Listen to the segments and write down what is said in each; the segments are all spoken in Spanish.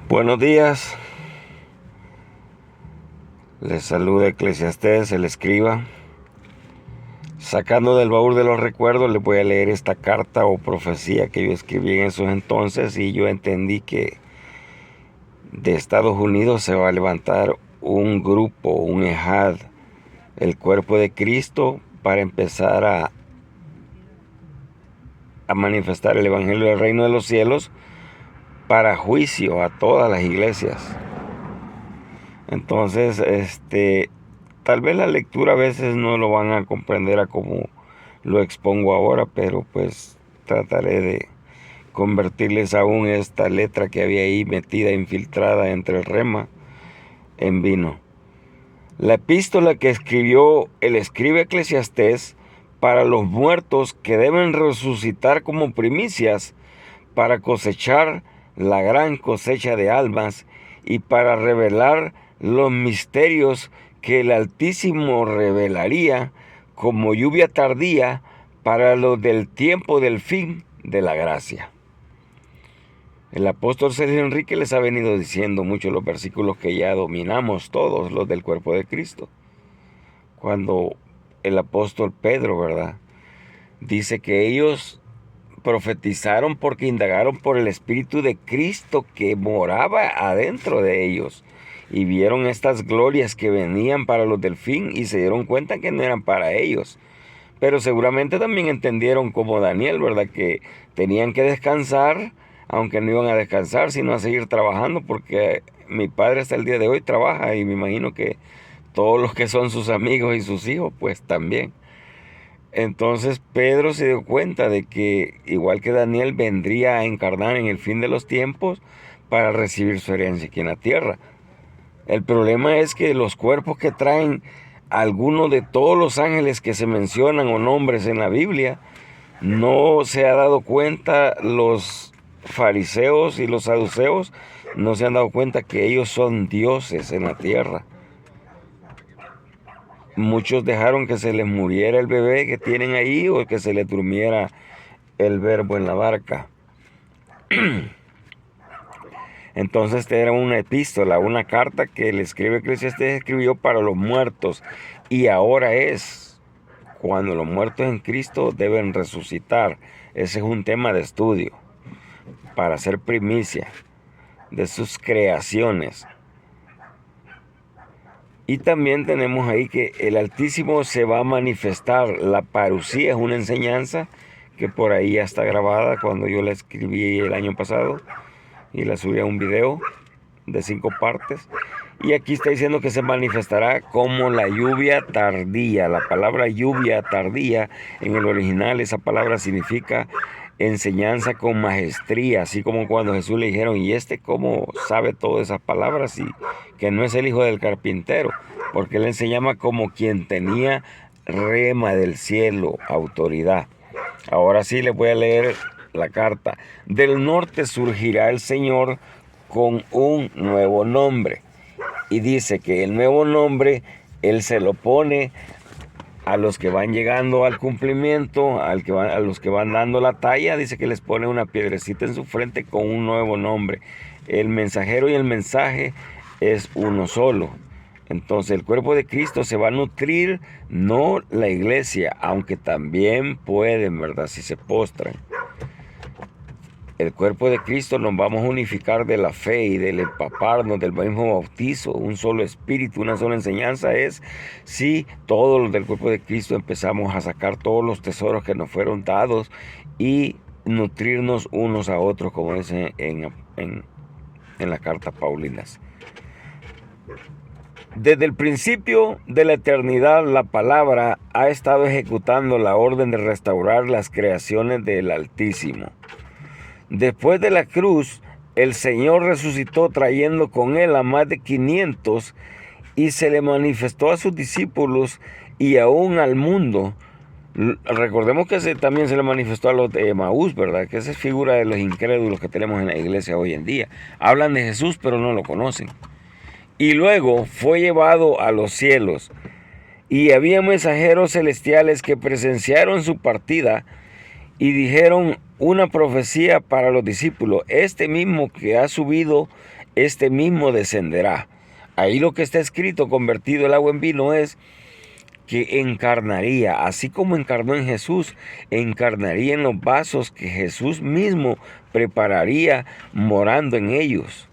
Buenos días, les saluda Eclesiastés, el escriba. Sacando del baúl de los recuerdos, les voy a leer esta carta o profecía que yo escribí en esos entonces, y yo entendí que de Estados Unidos se va a levantar un grupo, un ejad, el cuerpo de Cristo, para empezar a manifestar el evangelio del reino de los cielos para juicio a todas las iglesias. Entonces, tal vez la lectura a veces no lo van a comprender a como lo expongo ahora, pero pues trataré de convertirles aún esta letra que había ahí metida, infiltrada entre el rema, en vino. La epístola que escribió el escriba Eclesiastés para los muertos que deben resucitar como primicias para cosechar la gran cosecha de almas y para revelar los misterios que el Altísimo revelaría como lluvia tardía para los del tiempo del fin de la gracia. El apóstol Sergio Enrique les ha venido diciendo muchos los versículos que ya dominamos todos, los del cuerpo de Cristo. Cuando el apóstol Pedro, ¿verdad?, dice que ellos profetizaron porque indagaron por el Espíritu de Cristo que moraba adentro de ellos, y vieron estas glorias que venían para los del fin y se dieron cuenta que no eran para ellos. Pero seguramente también entendieron, como Daniel, ¿verdad?, que tenían que descansar, aunque no iban a descansar, sino a seguir trabajando, porque mi padre hasta el día de hoy trabaja, y me imagino que todos los que son sus amigos y sus hijos, pues también. Entonces Pedro se dio cuenta de que, igual que Daniel, vendría a encarnar en el fin de los tiempos para recibir su herencia aquí en la tierra. El problema es que los cuerpos que traen algunos de todos los ángeles que se mencionan o nombres en la Biblia, no se ha dado cuenta, los fariseos y los saduceos no se han dado cuenta que ellos son dioses en la tierra. Muchos dejaron que se les muriera el bebé que tienen ahí, o que se les durmiera el verbo en la barca. Entonces esta era una epístola, una carta que el escriba Eclesiastés escribió para los muertos. Y ahora es cuando los muertos en Cristo deben resucitar. Ese es un tema de estudio para hacer primicia de sus creaciones. Y también tenemos ahí que el Altísimo se va a manifestar. La parusía es una enseñanza que por ahí ya está grabada cuando yo la escribí el año pasado y la subí a un video de 5 partes. Y aquí está diciendo que se manifestará como la lluvia tardía. La palabra lluvia tardía en el original, esa palabra significa enseñanza con maestría, así como cuando Jesús le dijeron, ¿y cómo sabe todas esas palabras? Y que no es el hijo del carpintero, porque él enseñaba como quien tenía rema del cielo, autoridad. Ahora sí les voy a leer la carta. Del norte surgirá el Señor con un nuevo nombre. Y dice que el nuevo nombre Él se lo pone a los que van llegando al cumplimiento, a los que van dando la talla. Dice que les pone una piedrecita en su frente con un nuevo nombre. El mensajero y el mensaje es uno solo. Entonces el cuerpo de Cristo se va a nutrir, no la iglesia, aunque también pueden, ¿verdad?, si se postran. El cuerpo de Cristo nos vamos a unificar de la fe y del empaparnos del mismo bautizo, un solo espíritu, una sola enseñanza es si todos los del cuerpo de Cristo empezamos a sacar todos los tesoros que nos fueron dados y nutrirnos unos a otros, como dice en la carta Paulinas. Desde el principio de la eternidad, la palabra ha estado ejecutando la orden de restaurar las creaciones del Altísimo. Después de la cruz, el Señor resucitó trayendo con él a más de 500 y se le manifestó a sus discípulos y aún al mundo. Recordemos que también se le manifestó a los de Emaús, ¿verdad? Que esa es figura de los incrédulos que tenemos en la iglesia hoy en día. Hablan de Jesús, pero no lo conocen. Y luego fue llevado a los cielos. Y había mensajeros celestiales que presenciaron su partida y dijeron una profecía para los discípulos. Este mismo que ha subido este mismo descenderá. Ahí lo que está escrito, convertido el agua en vino, es que encarnaría, así como encarnó en Jesús, encarnaría en los vasos que Jesús mismo prepararía morando en ellos.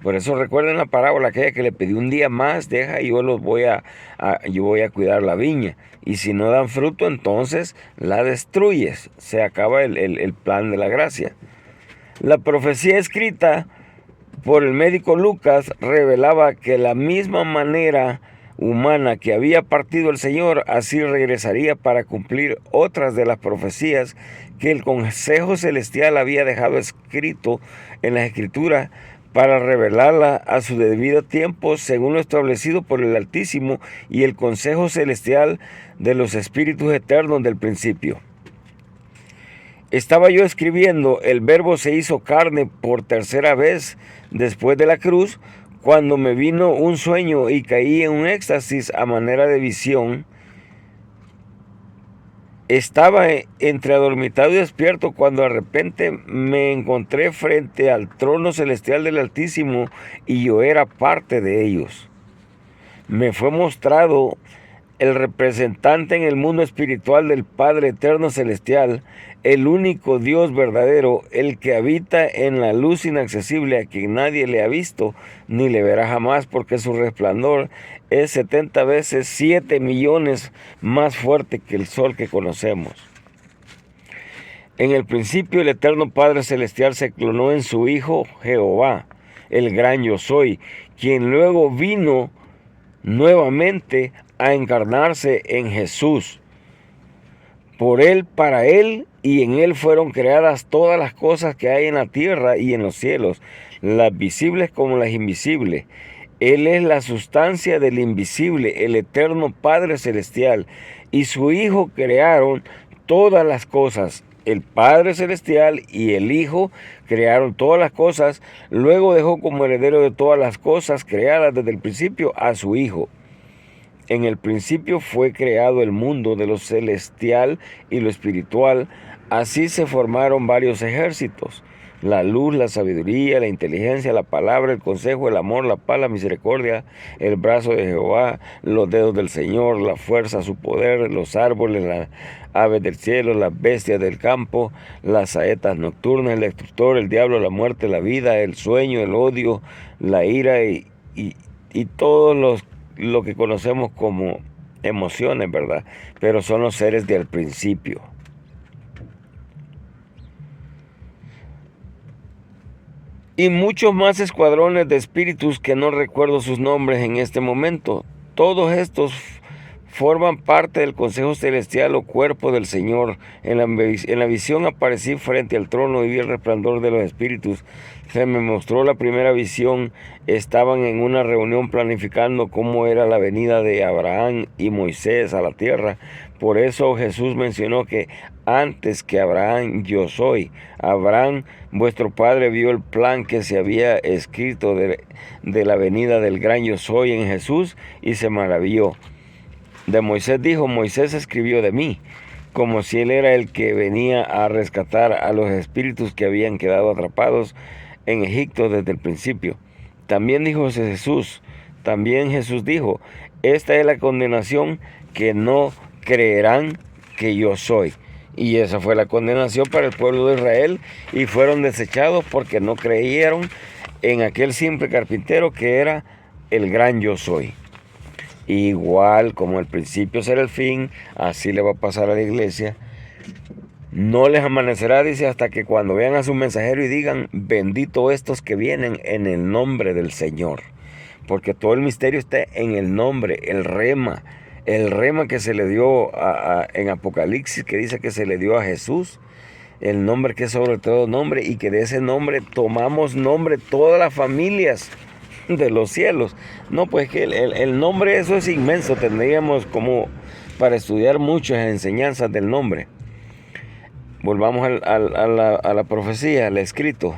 Por eso recuerden la parábola aquella que le pedí: un día más, deja, y yo voy a cuidar la viña. Y si no dan fruto, entonces la destruyes. Se acaba el plan de la gracia. La profecía escrita por el médico Lucas revelaba que la misma manera humana que había partido el Señor, así regresaría para cumplir otras de las profecías que el Consejo Celestial había dejado escrito en las Escrituras, para revelarla a su debido tiempo, según lo establecido por el Altísimo y el Consejo Celestial de los Espíritus Eternos del principio. Estaba yo escribiendo, el Verbo se hizo carne por tercera vez después de la cruz, cuando me vino un sueño y caí en un éxtasis a manera de visión. Estaba entre adormitado y despierto, cuando de repente me encontré frente al trono celestial del Altísimo, y yo era parte de ellos. Me fue mostrado el representante en el mundo espiritual del Padre Eterno Celestial, el único Dios verdadero, el que habita en la luz inaccesible, a quien nadie le ha visto ni le verá jamás, porque su resplandor es 70 veces 7 millones más fuerte que el sol que conocemos. En el principio, el eterno Padre Celestial se clonó en su Hijo Jehová, el gran Yo Soy, quien luego vino nuevamente a encarnarse en Jesús. Por Él, para Él y en Él fueron creadas todas las cosas que hay en la tierra y en los cielos, las visibles como las invisibles. Él es la sustancia del invisible, el eterno Padre Celestial, y su Hijo crearon todas las cosas. El Padre Celestial y el Hijo crearon todas las cosas, luego dejó como heredero de todas las cosas creadas desde el principio a su Hijo. En el principio fue creado el mundo de lo celestial y lo espiritual. Así se formaron varios ejércitos: la luz, la sabiduría, la inteligencia, la palabra, el consejo, el amor, la paz, la misericordia, el brazo de Jehová, los dedos del Señor, la fuerza, su poder, los árboles, las aves del cielo, las bestias del campo, las saetas nocturnas, el destructor, el diablo, la muerte, la vida, el sueño, el odio, la ira y todos lo que conocemos como emociones, ¿verdad? Pero son los seres del principio. Y muchos más escuadrones de espíritus que no recuerdo sus nombres en este momento. Todos estos forman parte del Consejo Celestial o cuerpo del Señor. En la visión aparecí frente al trono y vi el resplandor de los espíritus. Se me mostró la primera visión. Estaban en una reunión planificando cómo era la venida de Abraham y Moisés a la tierra. Por eso Jesús mencionó que antes que Abraham yo soy. Abraham, vuestro padre, vio el plan que se había escrito de la venida del gran yo soy en Jesús y se maravilló. De Moisés dijo: Moisés escribió de mí, como si él era el que venía a rescatar a los espíritus que habían quedado atrapados en Egipto desde el principio. También Jesús dijo: esta es la condenación, que no creerán que yo soy. Y esa fue la condenación para el pueblo de Israel, y fueron desechados porque no creyeron en aquel simple carpintero que era el gran yo soy. Igual como el principio será el fin, así le va a pasar a la iglesia. No les amanecerá, dice, hasta que cuando vean a su mensajero y digan: bendito estos que vienen en el nombre del Señor. Porque todo el misterio está en el nombre, el rema que se le dio en Apocalipsis, que dice que se le dio a Jesús, el nombre que es sobre todo nombre, y que de ese nombre tomamos nombre todas las familias de los cielos. No, pues que el nombre, eso es inmenso, tendríamos como para estudiar muchas enseñanzas del nombre. Volvamos a la profecía, al escrito.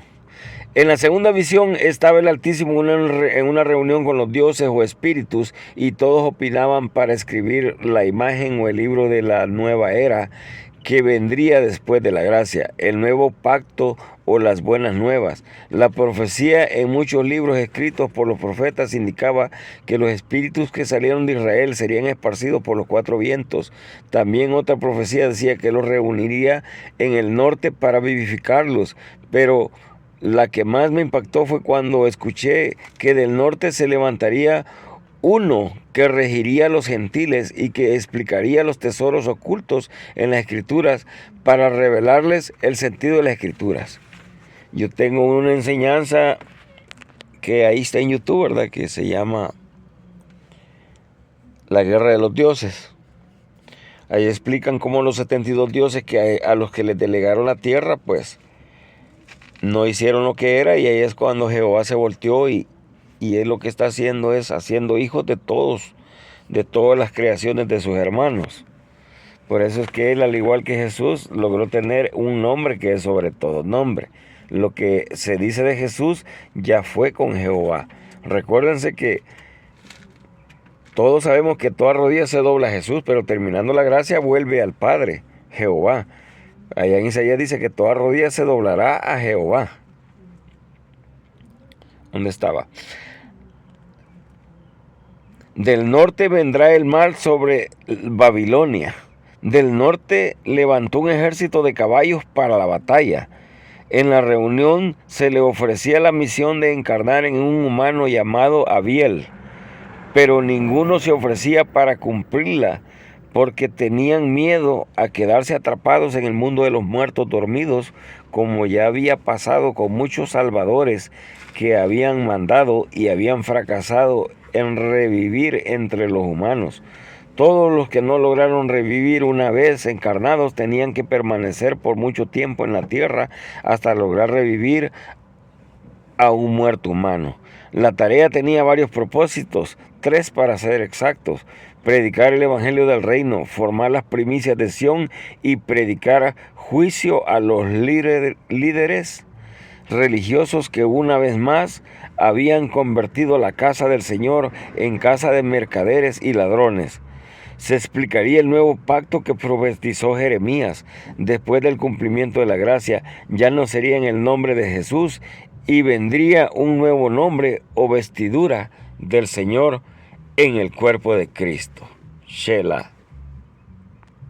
En la segunda visión estaba el Altísimo en una reunión con los dioses o espíritus, y todos opinaban para escribir la imagen o el libro de la nueva era que vendría después de la gracia, el nuevo pacto o las buenas nuevas. La profecía en muchos libros escritos por los profetas indicaba que los espíritus que salieron de Israel serían esparcidos por los cuatro vientos. También otra profecía decía que los reuniría en el norte para vivificarlos, pero la que más me impactó fue cuando escuché que del norte se levantaría uno que regiría a los gentiles y que explicaría los tesoros ocultos en las escrituras para revelarles el sentido de las escrituras. Yo tengo una enseñanza que ahí está en YouTube, ¿verdad? Que se llama La Guerra de los Dioses. Ahí explican cómo los 72 dioses que a los que les delegaron la tierra, pues no hicieron lo que era, y ahí es cuando Jehová se volteó y él lo que está haciendo es haciendo hijos de todos, de todas las creaciones de sus hermanos. Por eso es que él, al igual que Jesús, logró tener un nombre que es sobre todo nombre. Lo que se dice de Jesús ya fue con Jehová. Recuérdense que todos sabemos que toda rodilla se dobla a Jesús, pero terminando la gracia vuelve al Padre, Jehová. Allá en Isaías dice que toda rodilla se doblará a Jehová. ¿Dónde estaba? Del norte vendrá el mal sobre Babilonia. Del norte levantó un ejército de caballos para la batalla. En la reunión se le ofrecía la misión de encarnar en un humano llamado Abiel, pero ninguno se ofrecía para cumplirla, porque tenían miedo a quedarse atrapados en el mundo de los muertos dormidos, como ya había pasado con muchos salvadores que habían mandado y habían fracasado en revivir entre los humanos. Todos los que no lograron revivir una vez encarnados tenían que permanecer por mucho tiempo en la tierra hasta lograr revivir a un muerto humano. La tarea tenía varios propósitos, 3 para ser exactos: predicar el evangelio del reino, formar las primicias de Sión y predicar juicio a los líderes religiosos que una vez más habían convertido la casa del Señor en casa de mercaderes y ladrones. Se explicaría el nuevo pacto que profetizó Jeremías. Después del cumplimiento de la gracia, ya no sería en el nombre de Jesús, y vendría un nuevo nombre o vestidura del Señor en el cuerpo de Cristo. Shelah.